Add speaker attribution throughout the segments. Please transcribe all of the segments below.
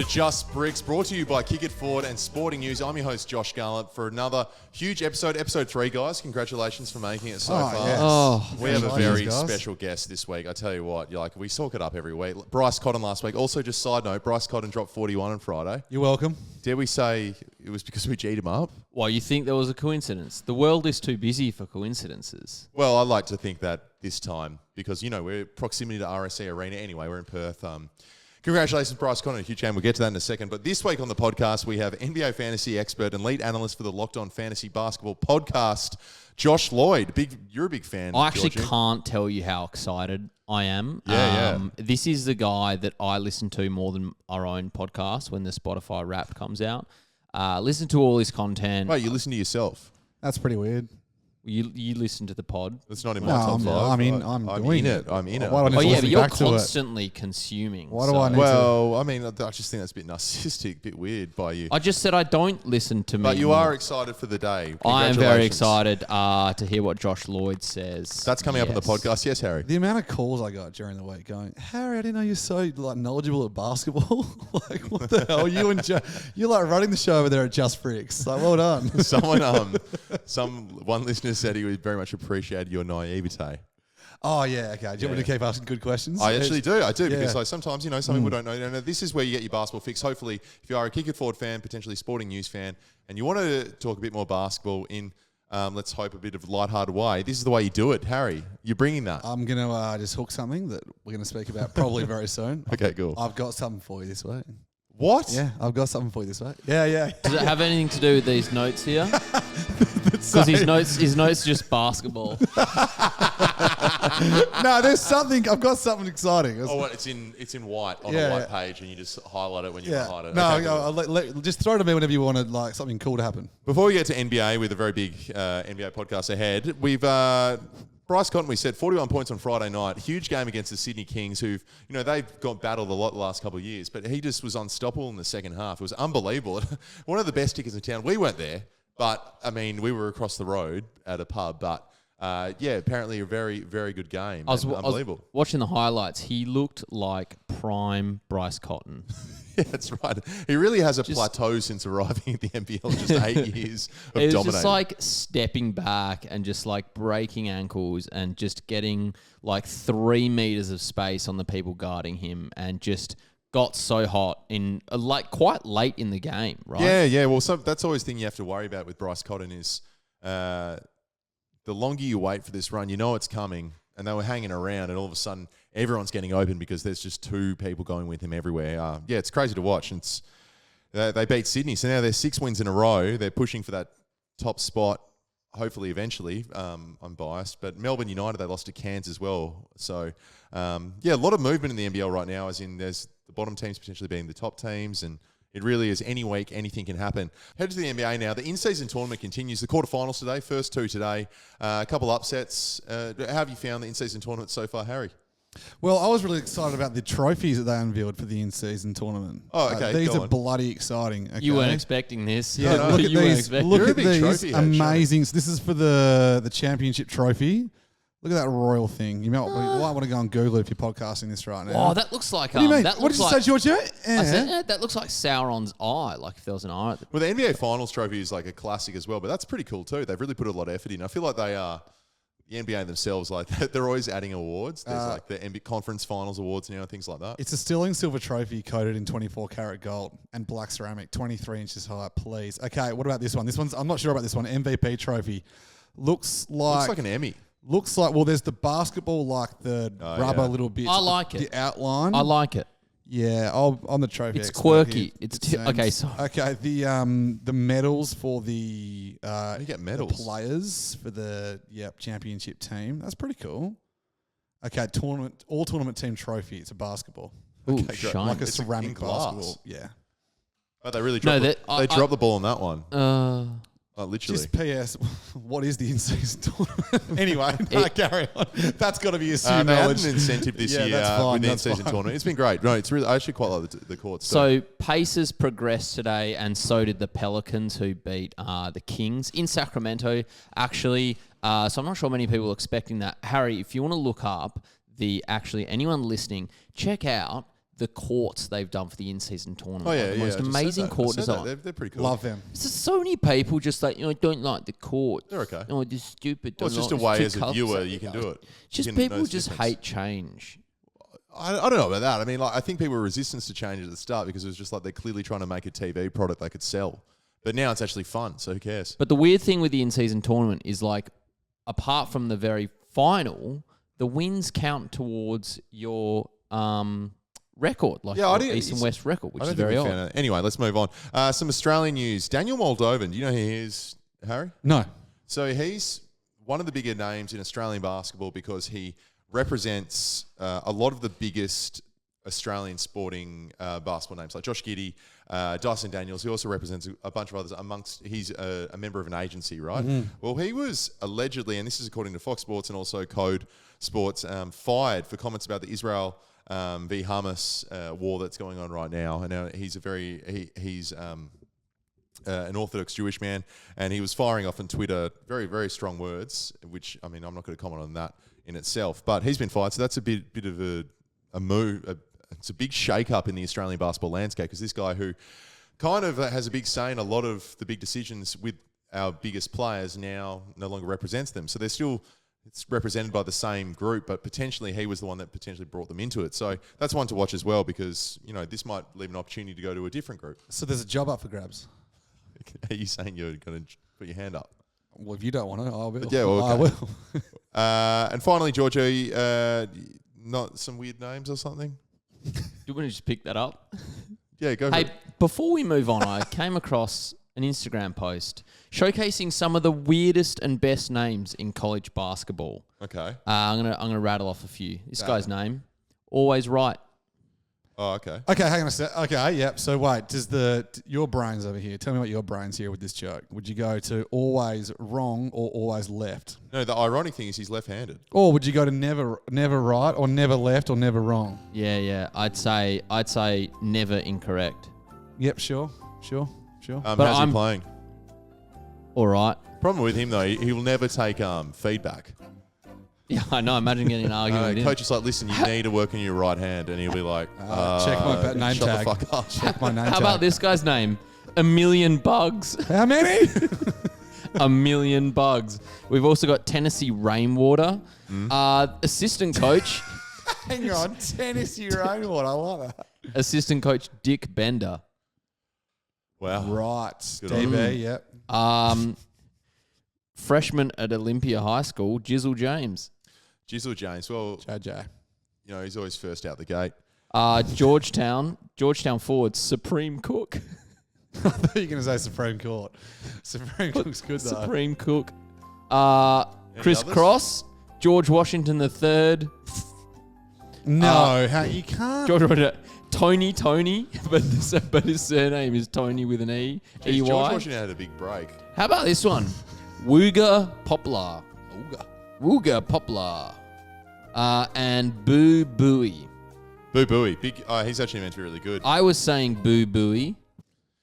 Speaker 1: Just Bricks, brought to you by Kick It Forward and Sporting News. I'm your host, Josh Garlett, for another huge episode 3, guys. Congratulations for making it so far.
Speaker 2: Yes.
Speaker 1: We have a very special guest this week. I tell you what, we talk it up every week. Bryce Cotton last week. Also, just side note, Bryce Cotton dropped 41 on Friday.
Speaker 2: You're welcome.
Speaker 1: Dare we say it was because we G'd him up?
Speaker 3: Why, you think there was a coincidence? The world is too busy for coincidences.
Speaker 1: Well, I like to think that this time, because, we're proximity to RSC Arena anyway. We're in Perth. Congratulations, Bryce Cotton. A huge game. We'll get to that in a second. But this week on the podcast, we have NBA fantasy expert and lead analyst for the Locked On Fantasy Basketball podcast, Josh Lloyd. You're a big fan.
Speaker 3: I actually
Speaker 1: Georgie.
Speaker 3: can't tell you how excited I am.
Speaker 1: Yeah.
Speaker 3: This is the guy that I listen to more than our own podcast when the Spotify Wrapped comes out. Listen to all his content.
Speaker 1: Wait, you listen to yourself?
Speaker 2: That's pretty weird.
Speaker 3: You listen to the pod.
Speaker 1: It's not in my top 5.
Speaker 2: I'm doing
Speaker 1: in it. I'm in it.
Speaker 2: Why do I need to
Speaker 3: But
Speaker 2: listen
Speaker 3: you're
Speaker 2: back to it?
Speaker 3: constantly consuming.
Speaker 2: Why do I need
Speaker 1: Well, I just think that's a bit narcissistic, a bit weird by you.
Speaker 3: I just said I don't listen to me.
Speaker 1: But you are excited for the day.
Speaker 3: I am very
Speaker 1: Congratulations.
Speaker 3: excited to hear what Josh Lloyd says.
Speaker 1: That's coming up on the podcast. Yes, Harry.
Speaker 2: The amount of calls I got during the week going, Harry, I didn't know you're so knowledgeable at basketball. What the hell? You and you're running the show over there at Just Bricks. Well done.
Speaker 1: One listener said he would very much appreciate your naivete.
Speaker 2: Oh, yeah, okay. Do you want me to keep asking good questions?
Speaker 1: I actually do. I do,
Speaker 2: Yeah.
Speaker 1: because sometimes, some people don't know. This is where you get your basketball fix. Hopefully, if you are a Kick It Forward fan, potentially Sporting News fan, and you want to talk a bit more basketball in, let's hope, a bit of a lighthearted way, this is the way you do it. Harry, you're bringing that.
Speaker 2: I'm going to just hook something that we're going to speak about probably very soon.
Speaker 1: Okay, cool.
Speaker 2: I've got something for you this week.
Speaker 1: What?
Speaker 2: Yeah, I've got something for you this week. Yeah.
Speaker 3: Does it have anything to do with these notes here? Because his notes just basketball.
Speaker 2: No, there's something. I've got something exciting.
Speaker 1: Oh, what? It's in white on a white page, and you just highlight it when you highlight it.
Speaker 2: No,
Speaker 1: Okay, cool.
Speaker 2: I'll just throw it to me whenever you want something cool to happen.
Speaker 1: Before we get to NBA with a very big NBA podcast ahead, we've Bryce Cotton, we said 41 points on Friday night. Huge game against the Sydney Kings, who've, they've got battled a lot the last couple of years, but he just was unstoppable in the second half. It was unbelievable. One of the best tickets in town. We weren't there, but, we were across the road at a pub, but apparently a very, very good game. Unbelievable.
Speaker 3: I was watching the highlights. He looked like prime Bryce Cotton.
Speaker 1: Yeah, that's right. He really has a plateau since arriving at the NBL, just 8 years of dominating.
Speaker 3: It was just like stepping back and just like breaking ankles and just getting like 3 meters of space on the people guarding him, and just got so hot in quite late in the game, right?
Speaker 1: Yeah. Well, that's always the thing you have to worry about with Bryce Cotton is the longer you wait for this run, it's coming. And they were hanging around, and all of a sudden, everyone's getting open because there's just 2 people going with him everywhere. It's crazy to watch. And they beat Sydney, so now they're 6 wins in a row. They're pushing for that top spot, hopefully, eventually. I'm biased. But Melbourne United, they lost to Cairns as well. So, a lot of movement in the NBL right now, as in there's the bottom teams potentially being the top teams, and it really is any week, anything can happen. Head to the NBA now. The in-season tournament continues. The quarterfinals today, first 2 today. A couple upsets. How have you found the in-season tournament so far, Harry?
Speaker 2: Well, I was really excited about the trophies that they unveiled for the in-season tournament.
Speaker 1: Oh, okay.
Speaker 2: These are bloody exciting. Okay.
Speaker 3: You weren't expecting this.
Speaker 2: Yeah, look at these. Look
Speaker 1: You're a
Speaker 2: at
Speaker 1: big
Speaker 2: these
Speaker 1: trophy head,
Speaker 2: amazing. So this is for the championship trophy. Look at that royal thing. You might want to go and Google it if you're podcasting this right now.
Speaker 3: Oh, that looks like.
Speaker 2: What do you mean?
Speaker 3: That
Speaker 2: What
Speaker 3: looks
Speaker 2: did you say, Georgia?
Speaker 3: I said, that looks like Sauron's eye. Like if there was an eye.
Speaker 1: Well, the NBA Finals trophy is like a classic as well, but that's pretty cool too. They've really put a lot of effort in. I feel like they are. The NBA themselves, they're always adding awards. There's the NBA Conference Finals awards now and things like that.
Speaker 2: It's a sterling silver trophy coated in 24 karat gold and black ceramic, 23 inches high, please. Okay, what about this one? I'm not sure about this one. MVP trophy. Looks like
Speaker 1: an Emmy.
Speaker 2: Looks like, there's the basketball, like the rubber little bits.
Speaker 3: I like it.
Speaker 2: The outline.
Speaker 3: I like it.
Speaker 2: Yeah, I'm the trophy
Speaker 3: It's
Speaker 2: expert
Speaker 3: quirky.
Speaker 2: here.
Speaker 3: Okay, so
Speaker 2: okay. The medals for the
Speaker 1: you get medals.
Speaker 2: the players for the championship team. That's pretty cool. Okay, all tournament team trophy. It's a basketball.
Speaker 3: ooh,
Speaker 1: Okay,
Speaker 3: shine.
Speaker 2: Like a
Speaker 1: It's in
Speaker 2: ceramic
Speaker 1: glass.
Speaker 2: basketball. Yeah.
Speaker 1: Oh, they really dropped. They dropped the ball on that one. Literally.
Speaker 2: Just P.S. What is the in-season tournament? Anyway, carry on. That's got to be assumed
Speaker 1: they had
Speaker 2: knowledge.
Speaker 1: an incentive this year
Speaker 2: that's fine,
Speaker 1: with the
Speaker 2: that's
Speaker 1: in-season
Speaker 2: fine.
Speaker 1: tournament. It's been great. No, it's really. I actually quite like the courts.
Speaker 3: So Pacers progressed today, and so did the Pelicans, who beat the Kings in Sacramento. Actually, so I'm not sure many people are expecting that. Harry, if you want to look up anyone listening, check out the courts they've done for the in-season tournament.
Speaker 1: Oh, yeah,
Speaker 3: Like the
Speaker 1: yeah.
Speaker 3: most
Speaker 1: I just
Speaker 3: amazing
Speaker 1: said that.
Speaker 3: court
Speaker 1: I said that.
Speaker 3: design.
Speaker 1: They're pretty cool.
Speaker 2: Love them.
Speaker 3: There's just so many people just like, don't like the court.
Speaker 1: They're okay.
Speaker 3: Oh, this stupid.
Speaker 1: Well, it's just a
Speaker 3: too
Speaker 1: way as a
Speaker 3: colourful.
Speaker 1: viewer you can do it.
Speaker 3: Just
Speaker 1: You can
Speaker 3: people
Speaker 1: notice
Speaker 3: just
Speaker 1: difference.
Speaker 3: hate change.
Speaker 1: I don't know about that. I mean, like, I think people were resistant to change at the start because it was just like they're clearly trying to make a TV product they could sell. But now it's actually fun, so who cares?
Speaker 3: But the weird thing with the in-season tournament is like, apart from the very final, the wins count towards your record, like
Speaker 1: Yeah, I
Speaker 3: your
Speaker 1: didn't-
Speaker 3: East and West record, which
Speaker 1: I
Speaker 3: is
Speaker 1: don't think
Speaker 3: very
Speaker 1: we
Speaker 3: odd.
Speaker 1: found it. Anyway, let's move on. Some Australian news. Daniel Moldovan, do you know who he is, Harry?
Speaker 2: No.
Speaker 1: So he's one of the bigger names in Australian basketball because he represents a lot of the biggest Australian sporting basketball names, like Josh Giddey, Dyson Daniels. He also represents a bunch of others he's a member of an agency, right? Well, he was allegedly, and this is according to Fox Sports and also Code Sports, fired for comments about the Israel v Hamas war that's going on right now. And now he's he's an Orthodox Jewish man, and he was firing off on Twitter very, very strong words, which, I mean, I'm not going to comment on that in itself, but he's been fired. So that's a bit of a move. It's a big shake-up in the Australian basketball landscape because this guy who kind of has a big say in a lot of the big decisions with our biggest players now no longer represents them. So they're still, it's represented by the same group, but potentially he was the one that potentially brought them into it. So that's one to watch as well because, this might leave an opportunity to go to a different group.
Speaker 2: So there's a job up for grabs.
Speaker 1: Are you saying you're going to put your hand up?
Speaker 2: Well, if you don't want to, I will.
Speaker 1: Yeah, well,
Speaker 2: I
Speaker 1: okay.
Speaker 2: will.
Speaker 1: And finally, Giorgio, not some weird names or something?
Speaker 3: Do you want to just pick that up?
Speaker 1: Yeah, go for
Speaker 3: Hey,
Speaker 1: it.
Speaker 3: before we move on, I came across an Instagram post showcasing some of the weirdest and best names in college basketball.
Speaker 1: Okay.
Speaker 3: I'm gonna rattle off a few. This
Speaker 1: Go.
Speaker 3: guy's name, Always Right.
Speaker 1: Oh, okay.
Speaker 2: Okay, hang on a sec. Okay, yep. So wait, your brains over here? Tell me what your brains here with this joke. Would you go to always wrong or always left?
Speaker 1: No, the ironic thing is he's left-handed.
Speaker 2: Or would you go to never right or never left or never wrong?
Speaker 3: Yeah. I'd say never incorrect.
Speaker 2: Yep, sure.
Speaker 3: But
Speaker 1: How's
Speaker 3: I'm-
Speaker 1: he playing?
Speaker 3: All right.
Speaker 1: Problem with him, though, he will never take feedback.
Speaker 3: Yeah, I know. Imagine getting an argument with him.
Speaker 1: Coach is like, listen, you need to work on your right hand. And he'll be like,
Speaker 2: check my name
Speaker 1: shut
Speaker 2: tag.
Speaker 1: the fuck up.
Speaker 2: Check my name
Speaker 3: How
Speaker 2: tag.
Speaker 3: about this guy's name? A Million Bugs.
Speaker 2: How many?
Speaker 3: A Million Bugs. We've also got Tennessee Rainwater. Assistant coach.
Speaker 2: Hang on, Tennessee Rainwater. I love that.
Speaker 3: Assistant coach Dick Bender.
Speaker 1: Wow.
Speaker 2: Right,
Speaker 1: Good on him.
Speaker 2: DB. Yep.
Speaker 3: Freshman at Olympia High School, Jizzle James.
Speaker 1: Jizzle James. Well,
Speaker 2: JJ.
Speaker 1: he's always first out the gate.
Speaker 3: Georgetown forward, Supreme Cook.
Speaker 2: I thought you were going to say Supreme Court. Supreme Court's good though.
Speaker 3: Supreme Cook. Chris
Speaker 1: others?
Speaker 3: Cross, George Washington III.
Speaker 2: No, you can't.
Speaker 3: George Washington. Tony, but his surname is Tony with an E.
Speaker 1: Geez,
Speaker 3: E-Y.
Speaker 1: George Washington had a big break.
Speaker 3: How about this one? Wooga Poplar. Wooga Poplar. And Boo Booey.
Speaker 1: Boo Booey. He's actually meant to be really good.
Speaker 3: I was saying Boo Booey.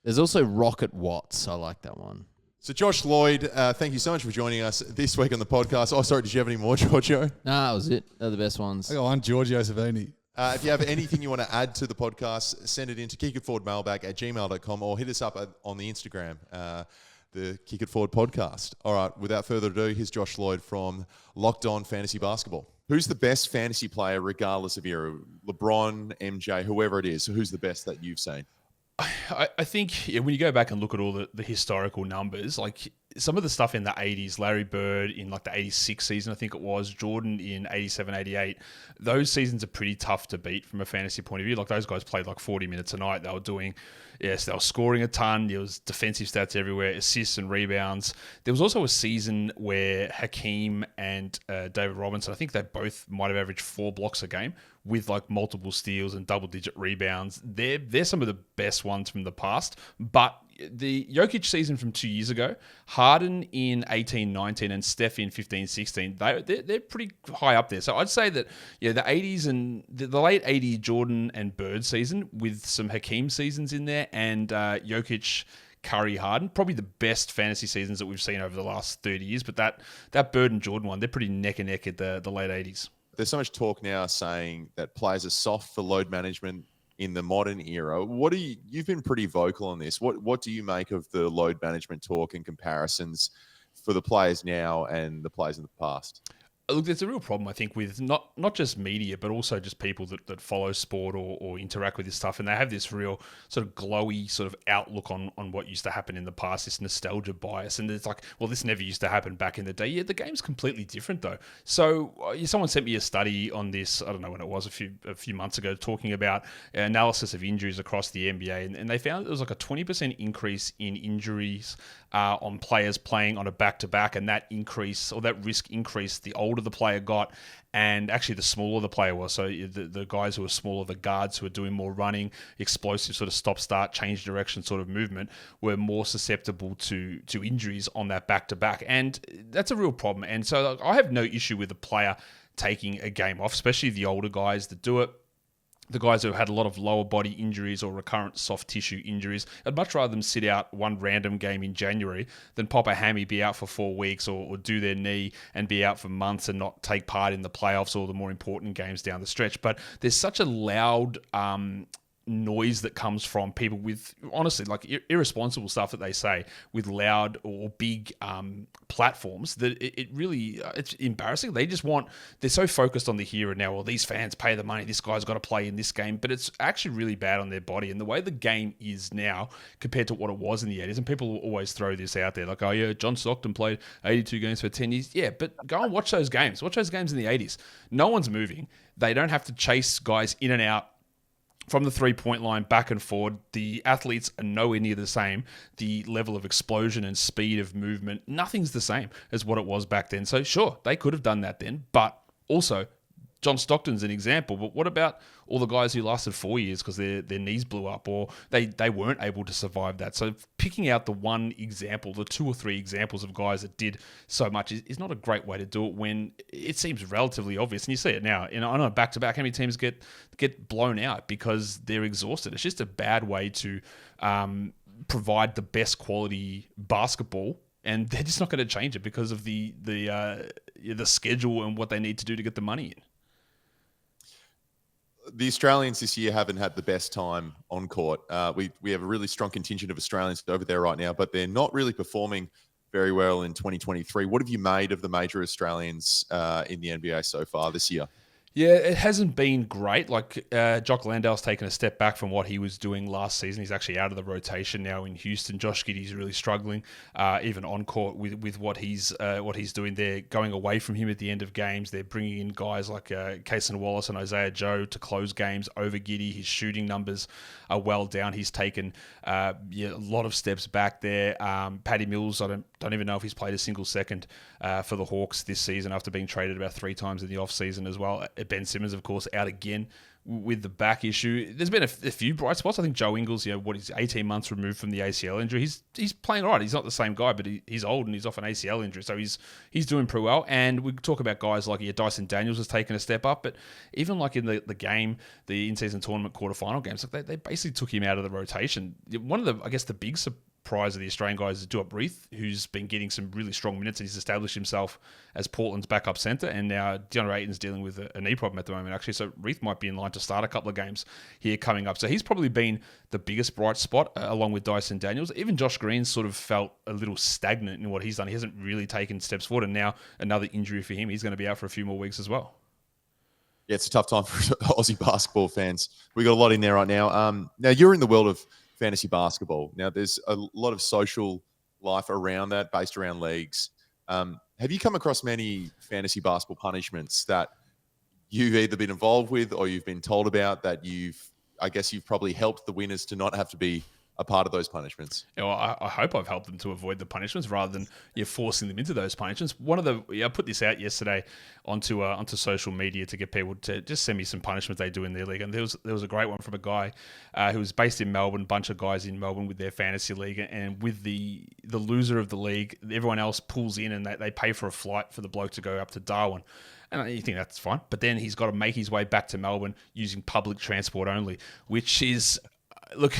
Speaker 3: There's also Rocket Watts. I like that one.
Speaker 1: So Josh Lloyd, thank you so much for joining us this week on the podcast. Oh, sorry, did you have any more, Giorgio?
Speaker 3: Nah, that was it. They're the best ones.
Speaker 2: I got one, Giorgio Savini.
Speaker 1: If you have anything you want to add to the podcast, send it in to kickitforwardmailbag@gmail.com or hit us up on the Instagram, the Kick It Forward podcast. All right, without further ado, here's Josh Lloyd from Locked On Fantasy Basketball. Who's the best fantasy player, regardless of era? LeBron, MJ, whoever it is. Who's the best that you've seen?
Speaker 4: I think when you go back and look at all the historical numbers, like some of the stuff in the 80s, Larry Bird in like the 86 season, I think it was, Jordan in 87, 88, those seasons are pretty tough to beat from a fantasy point of view. Like those guys played like 40 minutes a night. They were scoring a ton. There was defensive stats everywhere, assists and rebounds. There was also a season where Hakeem and David Robinson, I think they both might have averaged 4 blocks a game with like multiple steals and double-digit rebounds. They're some of the best ones from the past. But the Jokic season from 2 years ago, Harden in 18-19 and Steph in 15-16, they're pretty high up there. So I'd say that the 80s and the late 80s Jordan and Bird season with some Hakeem seasons in there and Jokic, Curry, Harden, probably the best fantasy seasons that we've seen over the last 30 years. But that Bird and Jordan one, they're pretty neck and neck at the late 80s.
Speaker 1: There's so much talk now saying that players are soft for load management in the modern era. You've been pretty vocal on this. What do you make of the load management talk and comparisons for the players now and the players in the past?
Speaker 4: Look, there's a real problem, I think, with not just media, but also just people that follow sport or interact with this stuff. And they have this real sort of glowy sort of outlook on what used to happen in the past, this nostalgia bias. And it's like, well, this never used to happen back in the day. Yeah, the game's completely different, though. So someone sent me a study on this, I don't know when it was, a few months ago, talking about analysis of injuries across the NBA. And they found there was like a 20% increase in injuries on players playing on a back-to-back, and that increase, or that risk increased the older the player got, and actually the smaller the player was. So the guys who were smaller, the guards who were doing more running, explosive sort of stop-start, change direction sort of movement, were more susceptible to injuries on that back-to-back. And that's a real problem. And so I have no issue with a player taking a game off, especially the older guys that do it. The guys who have had a lot of lower body injuries or recurrent soft tissue injuries, I'd much rather them sit out one random game in January than pop a hammy, be out for 4 weeks, or do their knee and be out for months and not take part in the playoffs or the more important games down the stretch. But there's such a loud noise that comes from people with, honestly, like irresponsible stuff that they say with loud or big platforms that it really, it's embarrassing. They're so focused on the here and now. Well, these fans pay the money, this guy's got to play in this game, but it's actually really bad on their body. And the way the game is now compared to what it was in the 80s, and people will always throw this out there, like, oh yeah, John Stockton played 82 games for 10 years. Yeah, but go and watch those games. Watch those games in the 80s. No one's moving. They don't have to chase guys in and out from the 3-point line back and forward. The athletes are nowhere near the same. The level of explosion and speed of movement, nothing's the same as what it was back then. So sure, they could have done that then, but also John Stockton's an example, but what about all the guys who lasted 4 years because their knees blew up or they weren't able to survive that? So picking out the one example, the 2 or 3 examples of guys that did so much is not a great way to do it when it seems relatively obvious. And you see it now. On a back-to-back, how many teams get blown out because they're exhausted? It's just a bad way to provide the best quality basketball, and they're just not going to change it because of the schedule and what they need to do to get the money in.
Speaker 1: The Australians this year haven't had the best time on court. We have a really strong contingent of Australians over there right now, but they're not really performing very well in 2023. What have you made of the major Australians in the NBA so far this year?
Speaker 4: Yeah, it hasn't been great. Like Jock Landale's taken a step back from what he was doing last season. He's actually out of the rotation now in Houston. Josh Giddey's really struggling, even on court with what he's doing. They're going away from him at the end of games. They're bringing in guys like Cason Wallace and Isaiah Joe to close games over Giddey. His shooting numbers are well down. He's taken a lot of steps back there. Patty Mills, I don't even know if he's played a single second for the Hawks this season after being traded about 3 times in the offseason as well. Ben Simmons, of course, out again with the back issue. There's been a few bright spots. I think Joe Ingles, he's 18 months removed from the ACL injury. He's playing all right. He's not the same guy, but he's old and he's off an ACL injury, so he's doing pretty well. And we talk about guys like Dyson Daniels has taken a step up, but even like in the game, the in-season tournament quarterfinal games, like they basically took him out of the rotation. One of the big surprise of the Australian guys is Duop Reith, who's been getting some really strong minutes, and he's established himself as Portland's backup centre. And now DeAndre Ayton's dealing with a knee problem at the moment, actually. So Reith might be in line to start a couple of games here coming up. So he's probably been the biggest bright spot, along with Dyson Daniels. Even Josh Green sort of felt a little stagnant in what he's done. He hasn't really taken steps forward, and now another injury for him. He's going to be out for a few more weeks as well.
Speaker 1: Yeah, it's a tough time for Aussie basketball fans. We got a lot in there right now. Now you're in the world of fantasy basketball. Now there's a lot of social life around that, based around leagues. Have you come across many fantasy basketball punishments that you've either been involved with or you've been told about that you've probably helped the winners to not have to be a part of those punishments?
Speaker 4: I hope I've helped them to avoid the punishments rather than forcing them into those punishments. I put this out yesterday onto social media to get people to just send me some punishments they do in their league, and there was a great one from a guy who was based in Melbourne, bunch of guys in Melbourne with their fantasy league, and with the loser of the league, everyone else pulls in and they pay for a flight for the bloke to go up to Darwin. And you think that's fine, but then he's got to make his way back to Melbourne using public transport only, which is Look,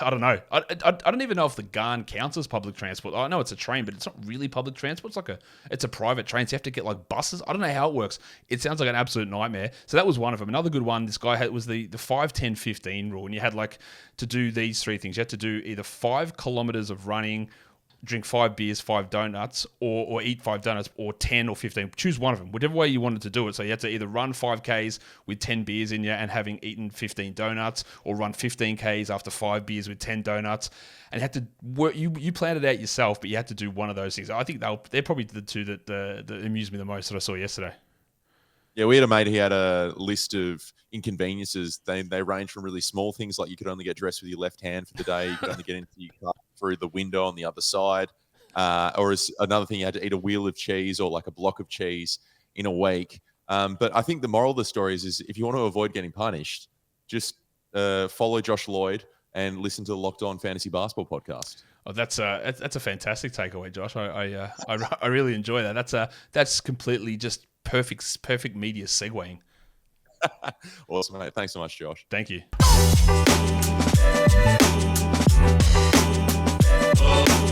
Speaker 4: I don't know. I don't even know if the Garn counts as public transport. I know it's a train, but it's not really public transport. It's a private train, so you have to get like buses. I don't know how it works. It sounds like an absolute nightmare. So that was one of them. Another good one, this guy had was the 5, 10, 15 rule, and you had like to do these 3 things. You had to do either 5 kilometers of running, drink 5 beers, 5 donuts, or eat 5 donuts, or 10 or 15. Choose one of them, whichever way you wanted to do it. So you had to either run 5Ks with 10 beers in you and having eaten 15 donuts, or run 15Ks after 5 beers with 10 donuts. And you had to work. You planned it out yourself, but you had to do one of those things. I think they're probably the 2 that amused me the most that I saw yesterday.
Speaker 1: Yeah, we had a mate. He had a list of inconveniences. They range from really small things like you could only get dressed with your left hand for the day. You could only get into your car through the window on the other side. Or as another thing, you had to eat a wheel of cheese or like a block of cheese in a week. But I think the moral of the story is if you want to avoid getting punished, just follow Josh Lloyd and listen to the Locked On Fantasy Basketball podcast.
Speaker 4: Oh, that's a fantastic takeaway, Josh. I really enjoy that. That's completely just perfect media segueing.
Speaker 1: Awesome, mate. Thanks so much, Josh.
Speaker 4: Thank you.